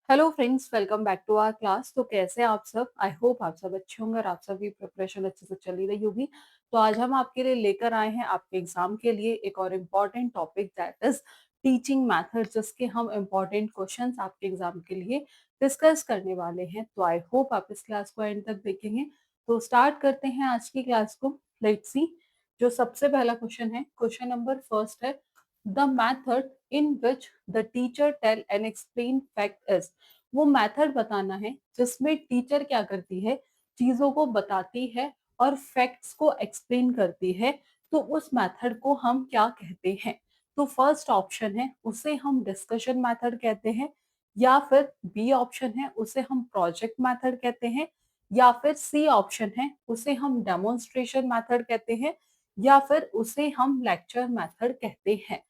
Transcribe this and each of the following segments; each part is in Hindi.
Hello friends, welcome back to our class. तो कैसे हैं आप सब? आई होप आप सब अच्छे होंगे और आप सभी प्रिपरेशन अच्छे से चली रही होगी। तो आज हम आपके लिए लेकर आए हैं आपके एग्जाम के लिए एक और important topic, that is teaching method, जिसके हम इम्पॉर्टेंट क्वेश्चंस आपके एग्जाम के लिए डिस्कस करने वाले हैं। तो आई होप आप इस क्लास को एंड तक देखेंगे। तो स्टार्ट करते हैं आज की क्लास को। Let's see. जो सबसे पहला क्वेश्चन है, क्वेश्चन नंबर फर्स्ट है, the method in which the teacher tell and explain fact is. वो मेथड बताना है जिसमें टीचर क्या करती है, चीजों को बताती है और फैक्ट्स को एक्सप्लेन करती है। तो उस मेथड को हम क्या कहते हैं? तो फर्स्ट ऑप्शन है, उसे हम डिस्कशन मेथड कहते हैं, या फिर बी ऑप्शन है, उसे हम प्रोजेक्ट मेथड कहते हैं, या फिर सी ऑप्शन है, उसे हम डेमोन्स्ट्रेशन मेथड कहते हैं, या फिर उसे हम लेक्चर मेथड कहते हैं।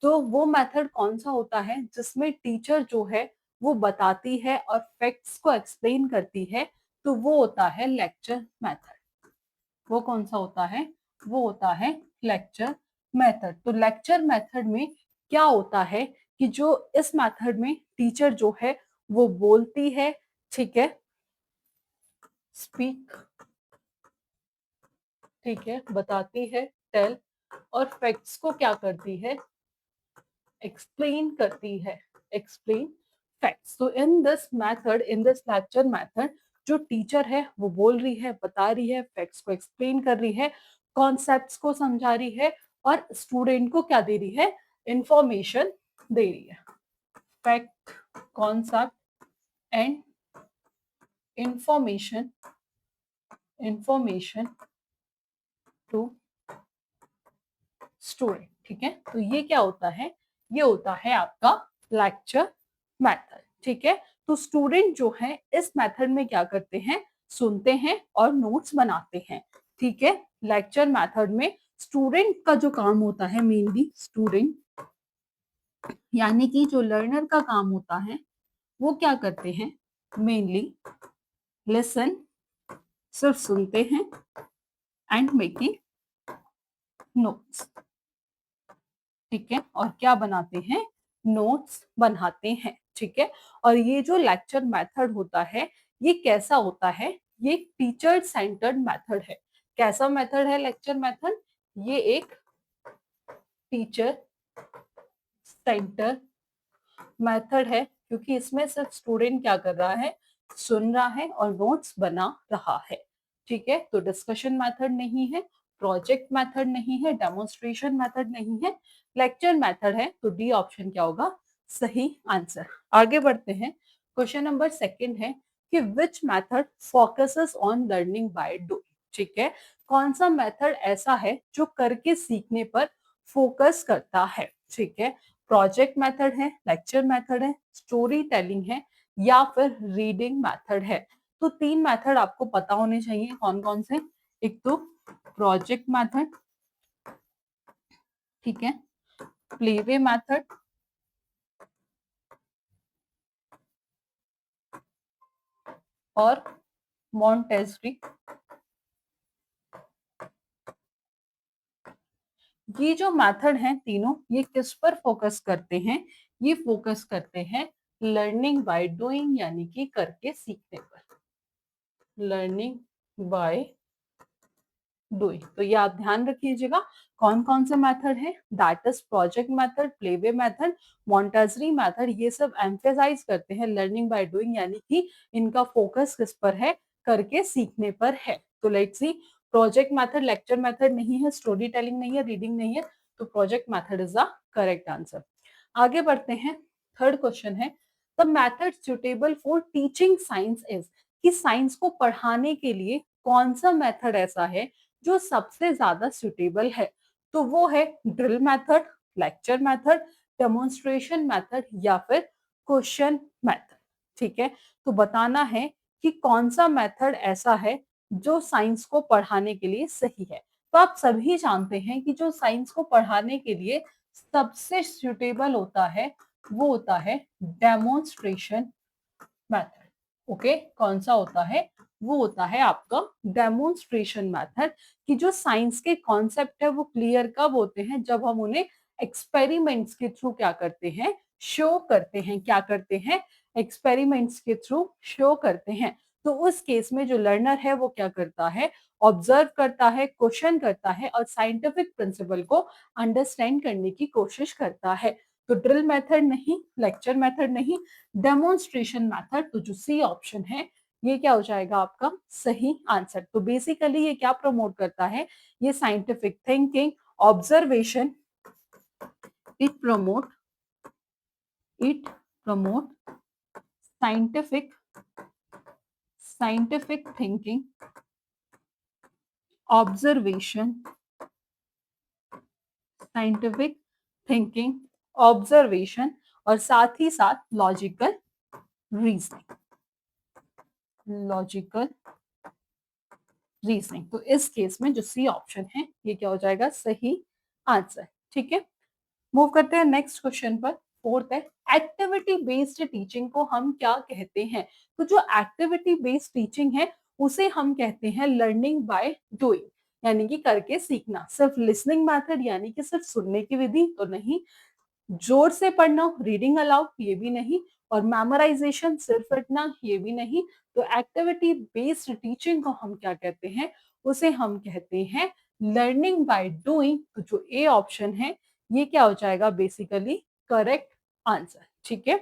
तो वो मेथड कौन सा होता है जिसमें टीचर जो है वो बताती है और फैक्ट्स को एक्सप्लेन करती है? तो वो होता है लेक्चर मेथड। वो कौन सा होता है? वो होता है लेक्चर मेथड। तो लेक्चर मेथड में क्या होता है कि जो इस मेथड में टीचर जो है वो बोलती है, ठीक है, स्पीक, ठीक है, बताती है, टेल, और फैक्ट्स को क्या करती है? एक्सप्लेन करती है, एक्सप्लेन फैक्ट्स। तो in this method, in this lecture method, जो टीचर है वो बोल रही है, बता रही है, फैक्ट्स को एक्सप्लेन कर रही है, कॉन्सेप्ट्स को समझा रही है, और स्टूडेंट को क्या दे रही है? इंफॉर्मेशन दे रही है। Fact, concept and information, information to student. ठीक है, तो ये क्या होता है? ये होता है आपका लेक्चर मेथड। ठीक है, तो स्टूडेंट जो है इस मेथड में क्या करते हैं? सुनते हैं और नोट्स बनाते हैं। ठीक है, लेक्चर मेथड में स्टूडेंट का जो काम होता है, मेनली स्टूडेंट यानी कि जो लर्नर का काम होता है, वो क्या करते हैं? मेनली लिसन, सिर्फ सुनते हैं, एंड मेकिंग नोट्स। ठीक है, और क्या बनाते हैं? नोट्स बनाते हैं। ठीक है, और ये जो लेक्चर मेथड होता है, ये कैसा होता है? ये टीचर सेंटर्ड मेथड है। कैसा मेथड है लेक्चर मेथड? ये एक टीचर सेंटर मेथड है, क्योंकि इसमें सिर्फ स्टूडेंट क्या कर रहा है? सुन रहा है और नोट्स बना रहा है। ठीक है, तो डिस्कशन मेथड नहीं है, प्रोजेक्ट मेथड नहीं है, डेमोन्स्ट्रेशन मेथड नहीं है, लेक्चर मेथड है। तो डी ऑप्शन क्या होगा? सही आंसर। आगे बढ़ते हैं। क्वेश्चन नंबर सेकंड है कि which method focuses on learning by doing. ठीक है, कौन सा मेथड ऐसा है जो करके सीखने पर फोकस करता है? ठीक है, प्रोजेक्ट मेथड है, लेक्चर मेथड है, स्टोरी टेलिंग है, या फिर रीडिंग मेथड है। तो तीन मेथड आपको पता होने चाहिए, कौन कौन से? एक तो प्रोजेक्ट मेथड, ठीक है, प्लेवे मेथड, और मॉन्टेसरी। ये जो मेथड हैं तीनों, ये किस पर फोकस करते हैं? ये फोकस करते हैं लर्निंग बाय डूइंग, यानी कि करके सीखने पर। Learning by doing. तो ये आप ध्यान रखिएगा, कौन कौन से मेथड है? That is project method, playway method, Montessori method. ये सब एम्फेसाइज करते हैं लर्निंग बाय डूइंग, यानी कि इनका फोकस किस पर है? करके सीखने पर है। तो let's C, project method, lecture method नहीं है, स्टोरी टेलिंग नहीं है, रीडिंग नहीं है, तो project method is the correct answer. आगे बढ़ते हैं। थर्ड क्वेश्चन है, the method suitable for teaching science is. कि साइंस को पढ़ाने के लिए कौन सा मेथड ऐसा है जो सबसे ज्यादा सुटेबल है? तो वो है drill method, lecture method, demonstration method, या फिर क्वेश्चन मेथड। ठीक है, तो बताना है कि कौन सा मेथड ऐसा है जो साइंस को पढ़ाने के लिए सही है। तो आप सभी जानते हैं कि जो साइंस को पढ़ाने के लिए सबसे सुटेबल होता है, वो होता है डेमोन्स्ट्रेशन मेथड। ओके, कौन सा होता है? वो होता है आपका डेमोन्स्ट्रेशन मेथड। कि जो साइंस के कॉन्सेप्ट है वो क्लियर कब होते हैं? जब हम उन्हें एक्सपेरिमेंट्स के थ्रू क्या करते हैं? शो करते हैं, क्या करते हैं, एक्सपेरिमेंट्स के थ्रू शो करते हैं। तो उस केस में जो लर्नर है वो क्या करता है, ऑब्जर्व करता है, क्वेश्चन करता है और साइंटिफिक प्रिंसिपल को अंडरस्टैंड करने की कोशिश करता है। तो ड्रिल मेथड नहीं, लेक्चर मेथड नहीं, डेमोन्स्ट्रेशन मेथड। तो जो सी ऑप्शन है ये क्या हो जाएगा आपका सही आंसर। तो बेसिकली ये क्या प्रमोट करता है, ये scientific thinking, observation, it promote it promote scientific thinking, observation, scientific thinking, observation और साथ ही साथ लॉजिकल रीजनिंग। तो इस केस में जो सी ऑप्शन है ये क्या हो जाएगा सही आंसर। ठीक है, मूव करते हैं नेक्स्ट क्वेश्चन पर। फोर्थ है, एक्टिविटी बेस्ड टीचिंग को हम क्या कहते हैं। तो जो एक्टिविटी बेस्ड टीचिंग है उसे हम कहते हैं लर्निंग बाय डूइंग, यानी कि करके सीखना। सिर्फ लिसनिंग मेथड यानी कि सिर्फ सुनने की विधि तो नहीं, जोर से पढ़ना, रीडिंग अलाउड ये भी नहीं, और मेमोराइजेशन सिर्फ रटना ये भी नहीं। तो एक्टिविटी बेस्ड टीचिंग को हम क्या कहते हैं, उसे हम कहते हैं लर्निंग बाय डूइंग। तो जो ए ऑप्शन है ये क्या हो जाएगा बेसिकली करेक्ट आंसर। ठीक है,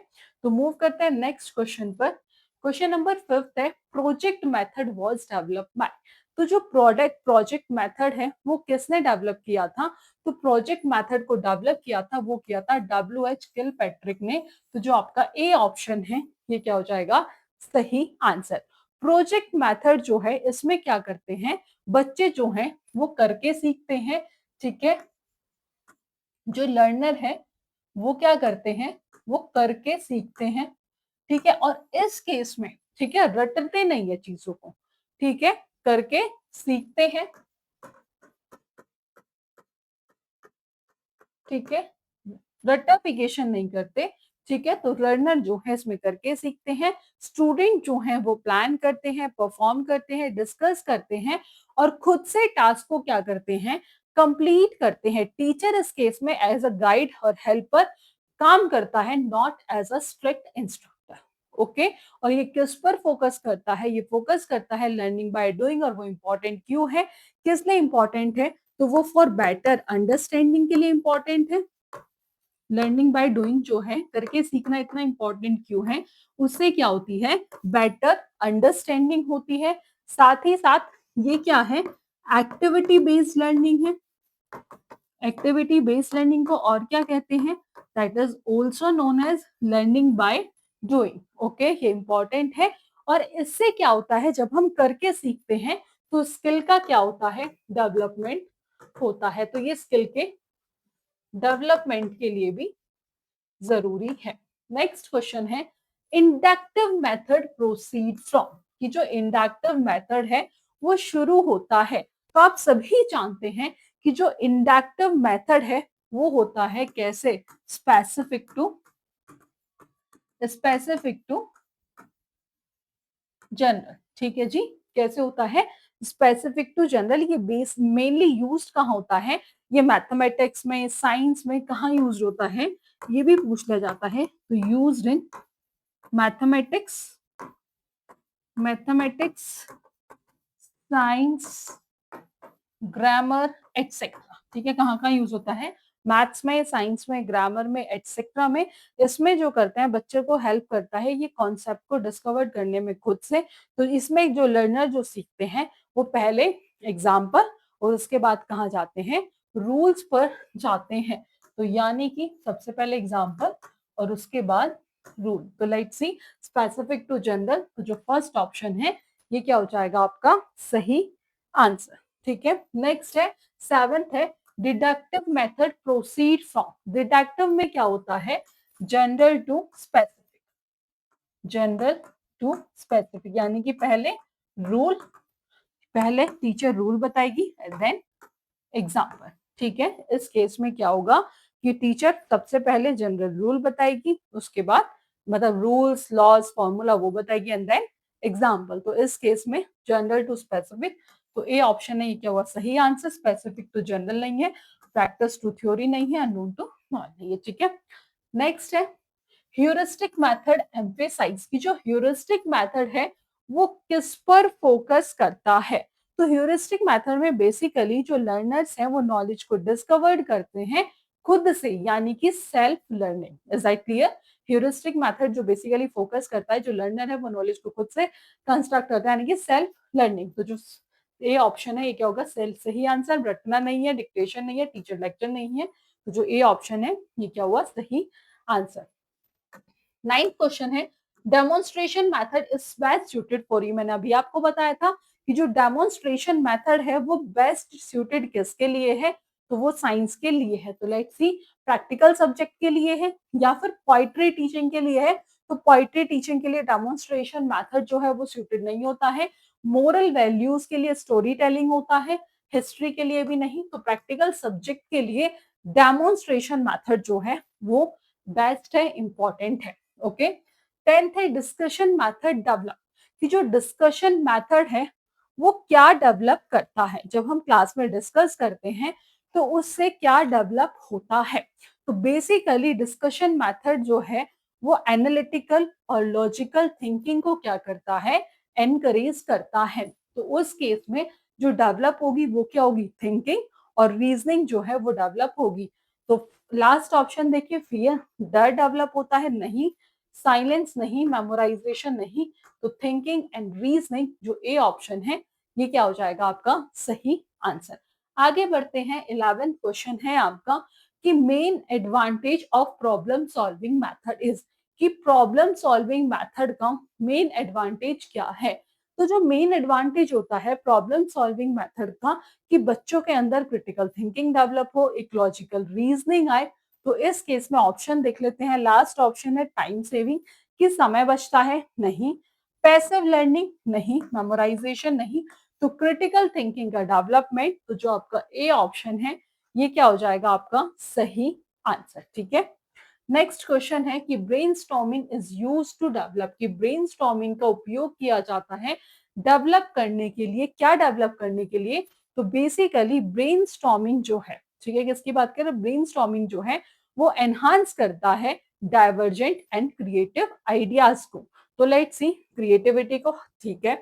तो मूव करते हैं नेक्स्ट क्वेश्चन पर। क्वेश्चन नंबर फिफ्थ है, project method was developed by. तो जो प्रोजेक्ट मेथड है वो किसने डेवलप किया था। तो प्रोजेक्ट मेथड को डेवलप किया था, वो किया था डब्ल्यू एच किलपैट्रिक ने। तो जो आपका ए ऑप्शन है ये क्या हो जाएगा सही आंसर। प्रोजेक्ट मेथड जो है इसमें क्या करते हैं, बच्चे जो हैं वो करके सीखते हैं। ठीक है, जो लर्नर है वो क्या करते हैं, वो करके सीखते हैं। ठीक है, और इस केस में ठीक है रटते नहीं है चीजों को, ठीक है, करके सीखते हैं। ठीक है, रट्टाफिकेशन नहीं करते। ठीक है, तो लर्नर जो है इसमें करके सीखते हैं। स्टूडेंट जो है वो प्लान करते हैं, परफॉर्म करते हैं, डिस्कस करते हैं और खुद से टास्क को क्या करते हैं, कंप्लीट करते हैं। टीचर इस केस में एज अ गाइड और हेल्पर काम करता है, not as a strict instructor. Okay, और ये किस पर फोकस करता है, ये फोकस करता है लर्निंग बाय डूइंग। और वो इंपॉर्टेंट क्यों है, किस लिए इंपॉर्टेंट है, तो वो फॉर बेटर अंडरस्टैंडिंग के लिए इंपॉर्टेंट है। लर्निंग बाय डूइंग जो है करके सीखना इतना इंपॉर्टेंट क्यों है, उससे क्या होती है, बेटर अंडरस्टैंडिंग होती है। साथ ही साथ ये क्या है, एक्टिविटी बेस्ड लर्निंग है। एक्टिविटी बेस्ड लर्निंग को और क्या कहते हैं, that is also known as learning by doing. Okay, ये इंपॉर्टेंट है। और इससे क्या होता है, जब हम करके सीखते हैं तो स्किल का क्या होता है, डेवलपमेंट होता है। तो ये स्किल के डेवलपमेंट के लिए भी जरूरी है। नेक्स्ट क्वेश्चन है, इंडक्टिव मेथड प्रोसीड फ्रॉम। कि जो इंडक्टिव मेथड है वो शुरू होता है। तो आप सभी जानते हैं कि जो इंडक्टिव मेथड है वो होता है कैसे, स्पेसिफिक टू जनरल। ठीक है जी, कैसे होता है, स्पेसिफिक टू जनरल। ये बेस मेनली यूज कहाँ होता है, ये मैथमेटिक्स में, साइंस में कहाँ यूज होता है, ये भी पूछ लिया जाता है। तो used in mathematics, mathematics, science, grammar etcetera. ठीक है, कहाँ कहाँ यूज होता है, मैथ्स में, साइंस में, ग्रामर में, एटसेट्रा में। इसमें जो करते हैं बच्चे को हेल्प करता है ये कॉन्सेप्ट को डिस्कवर करने में खुद से। तो इसमें जो लर्नर जो सीखते हैं वो पहले एग्जाम्पल और उसके बाद कहाँ जाते हैं, रूल्स पर जाते हैं। तो यानी कि सबसे पहले एग्जाम्पल और उसके बाद रूल। तो let's see, specific to general. तो जो फर्स्ट ऑप्शन है ये क्या हो जाएगा आपका सही आंसर। ठीक है, नेक्स्ट है सेवेंथ है, deductive method proceed from. Deductive में क्या होता है, general to specific, general to specific, यानी कि पहले रूल, पहले टीचर रूल बताएगी एंड देन एग्जाम्पल। ठीक है, इस केस में क्या होगा कि टीचर सबसे पहले जनरल रूल बताएगी, उसके बाद मतलब रूल्स, लॉज, फॉर्मूला वो बताएगी एंड देन एग्जाम्पल। तो इस केस में जनरल टू स्पेसिफिक। तो ए ऑप्शन है ये क्या हुआ सही आंसर, स्पेसिफिक टू जनरल नहीं है, प्रैक्टिस टू थ्योरी नहीं है, अननोन टू नॉन नहीं है। ठीक है, नेक्स्ट है ह्यूरिस्टिक मेथड एम्फेसाइज की जो ह्यूरिस्टिक मेथड है वो किस पर फोकस करता है? तो ह्यूरिस्टिक मेथड में बेसिकली जो लर्नर्स हैं वो नॉलेज को डिस्कवर करते हैं खुद से, यानी कि self learning. Is that clear? Heuristic method जो बेसिकली फोकस करता है, जो लर्नर है वो नॉलेज को खुद से कंस्ट्रक्ट करता है, यानी कि सेल्फ लर्निंग। तो जो ए ऑप्शन है ये क्या होगा? सेल्फ सही आंसर। रटना नहीं है, डिक्टेशन नहीं है, टीचर लेक्चर नहीं है, तो जो ए ऑप्शन है ये क्या हुआ? सही आंसर। 9th क्वेश्चन है, demonstration method is best suited for you. मैंने अभी आपको बताया था कि जो डेमोन्स्ट्रेशन मेथड है वो बेस्ट सूटेड किसके लिए है? तो वो साइंस के लिए है। तो लेट्स सी, प्रैक्टिकल सब्जेक्ट के लिए है या फिर पोइट्री टीचिंग के लिए है? तो पोइट्री टीचिंग के लिए डेमोन्स्ट्रेशन मेथड जो है वो सूटेड नहीं होता है। मोरल वैल्यूज के लिए स्टोरी टेलिंग होता है, हिस्ट्री के लिए भी नहीं। तो प्रैक्टिकल सब्जेक्ट के लिए डेमोन्स्ट्रेशन मेथड जो है वो बेस्ट है, इंपॉर्टेंट है। ओके। 10th है, डिस्कशन मेथड डेवलप कि जो डिस्कशन मेथड है वो क्या डेवलप करता है? जब हम क्लास में डिस्कस करते हैं तो उससे क्या डेवलप होता है? तो बेसिकली डिस्कशन मेथड जो है वो एनालिटिकल और लॉजिकल थिंकिंग को क्या करता है? एनकरेज करता है। तो उस केस में जो डेवलप होगी वो क्या होगी? थिंकिंग और रीजनिंग जो है वो डेवलप होगी। तो लास्ट ऑप्शन देखिए, फियर, डर डेवलप होता है? नहीं। साइलेंस नहीं, मेमोराइजेशन नहीं। तो थिंकिंग एंड रीजनिंग जो ए ऑप्शन है ये क्या हो जाएगा आपका? सही आंसर। आगे बढ़ते हैं। 11th क्वेश्चन है आपका कि main advantage of problem solving method is, कि प्रॉब्लम सॉल्विंग मेथड का मेन एडवांटेज क्या है? तो जो मेन एडवांटेज होता है प्रॉब्लम सॉल्विंग मेथड का कि बच्चों के अंदर क्रिटिकल थिंकिंग डेवलप हो, एक लॉजिकल रीजनिंग आए। तो इस केस में ऑप्शन देख लेते हैं। लास्ट ऑप्शन है टाइम सेविंग, कि समय बचता है? नहीं। Passive learning? नहीं। मेमोराइजेशन? नहीं। तो क्रिटिकल थिंकिंग का डेवलपमेंट, तो जो आपका ए ऑप्शन है ये क्या हो जाएगा आपका? सही आंसर। ठीक है। नेक्स्ट क्वेश्चन है कि brainstorming is used to develop, कि ब्रेनस्टॉर्मिंग का उपयोग किया जाता है डेवलप करने के लिए। क्या डेवलप करने के लिए? तो बेसिकली ब्रेनस्टॉर्मिंग जो है, ठीक है, किसकी बात करें? ब्रेनस्टॉर्मिंग जो है वो एनहांस करता है डाइवर्जेंट एंड क्रिएटिव आइडियाज को। तो लेट्स सी, क्रिएटिविटी को, ठीक है,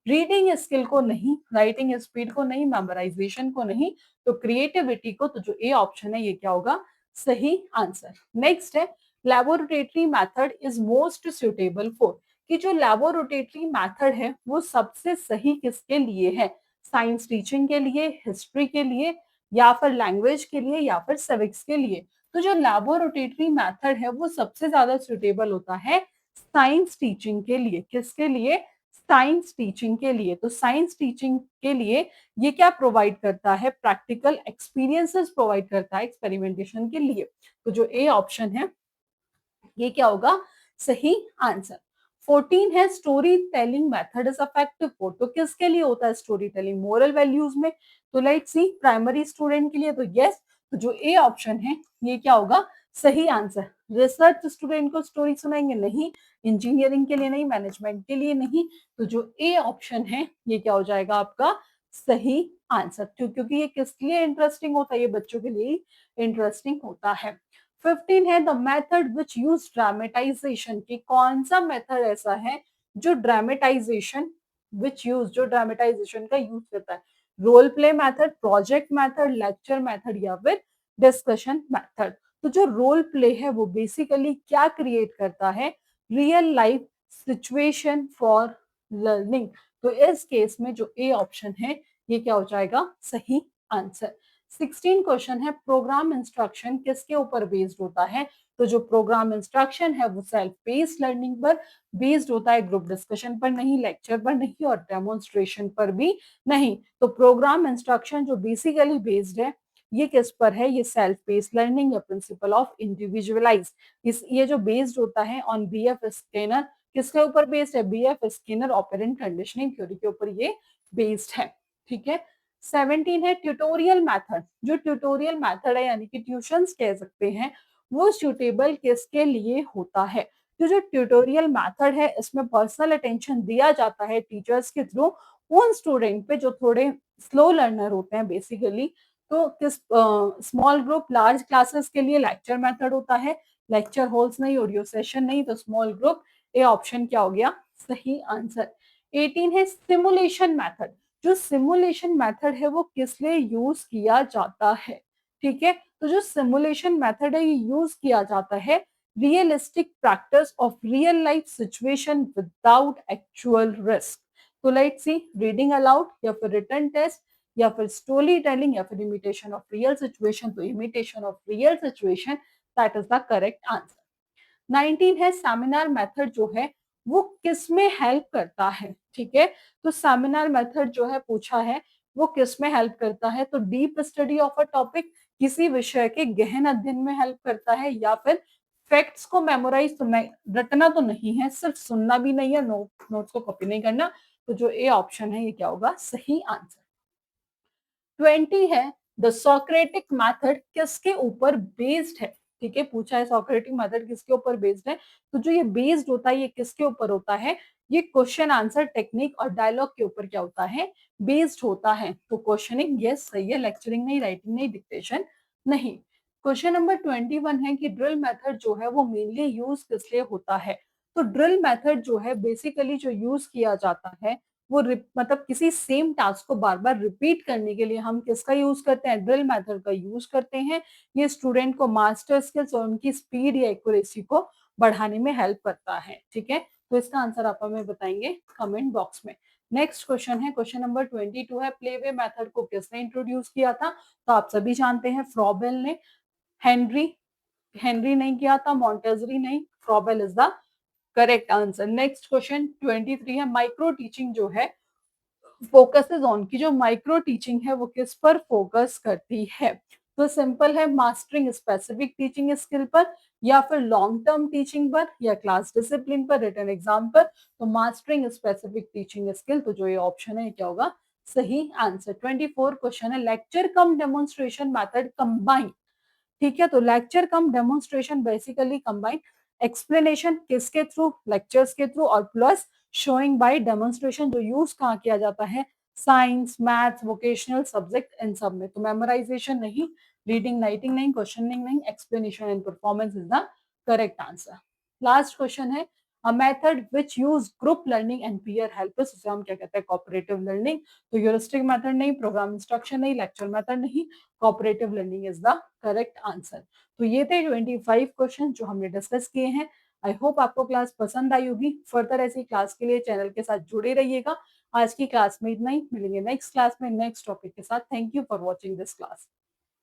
रीडिंग स्किल को नहीं, राइटिंग स्पीड को नहीं, मेमोराइजेशन को नहीं, तो क्रिएटिविटी को। तो जो ए ऑप्शन है ये क्या होगा? सही आंसर। नेक्स्ट है, laboratory method is most suitable for, कि जो लैबोरेटरी मेथड है वो सबसे सही किसके लिए है? साइंस टीचिंग के लिए, हिस्ट्री के लिए, या फिर लैंग्वेज के लिए, या फिर सिविक्स के लिए? तो जो लैबोरेटरी मेथड है वो सबसे ज्यादा सुटेबल होता है साइंस टीचिंग के लिए। किसके लिए? साइंस टीचिंग के लिए। तो साइंस टीचिंग के लिए ये क्या प्रोवाइड करता है? प्रैक्टिकल एक्सपीरियंसेस प्रोवाइड करता है एक्सपेरिमेंटेशन के लिए। तो जो ए ऑप्शन है ये क्या होगा? सही आंसर। 14 है, story telling method is effective for, तो किसके लिए होता है स्टोरी टेलिंग? मोरल वैल्यूज में। तो लेट्स सी, प्राइमरी स्टूडेंट के लिए, तो यस। तो जो ए ऑप्शन है ये क्या होगा? सही आंसर। रिसर्च स्टूडेंट को स्टोरी सुनाएंगे? नहीं। इंजीनियरिंग के लिए नहीं, मैनेजमेंट के लिए नहीं। तो जो ए ऑप्शन है ये क्या हो जाएगा आपका? सही आंसर। क्योंकि ये किसके लिए इंटरेस्टिंग होता है? ये बच्चों के लिए इंटरेस्टिंग होता है। 15 है, the method which use dramatization, की कौन सा मेथड ऐसा है जो ड्रामेटाइजेशन, विच यूज, जो ड्रामेटाइजेशन का यूज करता है? Role play method, project method, lecture method, या फिर डिस्कशन मेथड? तो जो रोल प्ले है वो बेसिकली क्या क्रिएट करता है? Real life situation for learning. तो इस केस में जो ए ऑप्शन है ये क्या हो जाएगा? सही आंसर। 16 क्वेश्चन है, प्रोग्राम इंस्ट्रक्शन किसके ऊपर बेस्ड होता है? तो जो प्रोग्राम इंस्ट्रक्शन है वो सेल्फ बेस्ड लर्निंग पर बेस्ड होता है, ग्रुप डिस्कशन पर नहीं, लेक्चर पर नहीं, और डेमोन्स्ट्रेशन पर भी नहीं। तो प्रोग्राम इंस्ट्रक्शन जो बेसिकली बेस्ड है ये किस पर है? ये सेल्फ बेस्ड लर्निंग या प्रिंसिपल ऑफ इंडिविजुअलाइज, इस ये जो बेस्ड होता है ऑन बीएफ स्किनर, किसके ऊपर बेस्ड है? BF Skinner operant conditioning theory के ऊपर ये बेस्ड है। ठीक है। 17 है, ट्यूटोरियल मेथड, जो ट्यूटोरियल मेथड है यानी कि ट्यूशंस कह सकते हैं, वो सुटेबल किसके लिए होता है? तो जो ट्यूटोरियल मेथड है इसमें पर्सनल अटेंशन दिया जाता है टीचर्स के थ्रू उन स्टूडेंट पे जो थोड़े स्लो लर्नर होते हैं बेसिकली। तो किस स्मॉल ग्रुप लार्ज क्लासेस के लिए लेक्चर मेथड होता है, लेक्चर हॉल्स नहीं, ऑडियो सेशन नहीं, तो स्मॉल ग्रुप। ए ऑप्शन क्या हो गया सही आंसर। 18 है सिमुलेशन मेथड। जो सिमुलेशन मेथड है वो किस लिए यूज किया जाता है? ठीक है, तो जो सिमुलेशन मेथड है ये यूज किया जाता है realistic practice of real life situation without actual risk. तो लेट्स सी, रीडिंग अलाउड या फिर रिटन टेस्ट या फिर स्टोरी टेलिंग या फिर इमिटेशन ऑफ रियल सिचुएशन। तो imitation of real situation, that is the correct answer. 19 है सेमिनार मेथड जो है वो किस में हेल्प करता है? ठीक है, तो सेमिनार मेथड जो है पूछा है वो किस में हेल्प करता है? तो deep study of a topic, किसी विषय के गहन अध्ययन में हेल्प करता है, या फिर फैक्ट्स को मेमोराइज तो रटना तो नहीं है, सिर्फ सुनना भी नहीं है, नोट्स को कॉपी नहीं करना। तो जो ए ऑप्शन है ये क्या होगा सही आंसर। 20 है द सोक्रेटिक मेथड किसके ऊपर बेस्ड है? ठीक है, पूछा है सोक्रेटिक मेथड किसके ऊपर बेस्ड है, तो जो ये बेस्ड होता है ये किसके ऊपर होता है? ये क्वेश्चन आंसर टेक्निक और डायलॉग के ऊपर क्या होता है? बेस्ड होता है। तो क्वेश्चनिंग यस सही है, लेक्चरिंग नहीं, राइटिंग नहीं, डिक्टेशन नहीं। क्वेश्चन नंबर 21 है कि ड्रिल मेथड जो है वो मेनली यूज किस लिए होता है? तो ड्रिल मेथड जो है बेसिकली जो यूज किया जाता है वो मतलब किसी सेम टास्क को बार बार रिपीट करने के लिए हम किसका यूज करते हैं? ड्रिल मेथड का यूज करते हैं। ये स्टूडेंट को मास्टर स्किल्स और उनकी स्पीड या एक्यूरेसी को बढ़ाने में हेल्प करता है। ठीक है, तो इसका आंसर आप हमें बताएंगे कमेंट बॉक्स में। नेक्स्ट क्वेश्चन है क्वेश्चन नंबर 22 है प्लेवे मेथड को किसने इंट्रोड्यूस किया था? तो आप सभी जानते हैं फ्रॉबेल ने। हेनरी हेनरी नहीं किया था, मॉन्टेजरी नहीं, Froebel is the correct answer. Next question 23 है माइक्रो टीचिंग जो है फोकसेस ऑन की जो माइक्रो टीचिंग है वो किस पर फोकस करती है? तो सिंपल है, मास्टरिंग स्पेसिफिक टीचिंग स्किल पर, या फिर लॉन्ग टर्म टीचिंग पर, या क्लास डिसिप्लिन पर, रिटन एग्जाम पर। तो मास्टरिंग स्पेसिफिक टीचिंग स्किल, तो जो ये ऑप्शन है क्या होगा सही आंसर। 24 क्वेश्चन है lecture cum demonstration method combine. ठीक है, तो lecture cum demonstration basically combine explanation किसके थ्रू? लेक्चर्स के थ्रू, और प्लस शोइंग बाय डेमोन्स्ट्रेशन जो यूज कहाँ किया जाता है? साइंस, मैथ्स, वोकेशनल सब्जेक्ट, इन सब में। तो मेमोराइजेशन नहीं, रीडिंग राइटिंग नहीं, क्वेश्चनिंग नहीं, explanation and performance is the correct answer. Last question है a method which use group learning and peer help, उसे हम क्या कहते हैं? Cooperative learning. तो ह्यूरिस्टिक मेथड नहीं, प्रोग्राम इंस्ट्रक्शन नहीं, लेक्चर मेथड नहीं, cooperative learning is the correct answer. तो ये थे 25 क्वेश्चन जो हमने डिस्कस किए हैं। आई होप आपको क्लास पसंद आई होगी। फर्दर ऐसी क्लास के लिए चैनल के साथ जुड़े रहिएगा। आज की क्लास में इतना ही, मिलेंगे नेक्स्ट क्लास में नेक्स्ट टॉपिक के साथ। Thank you for watching this class.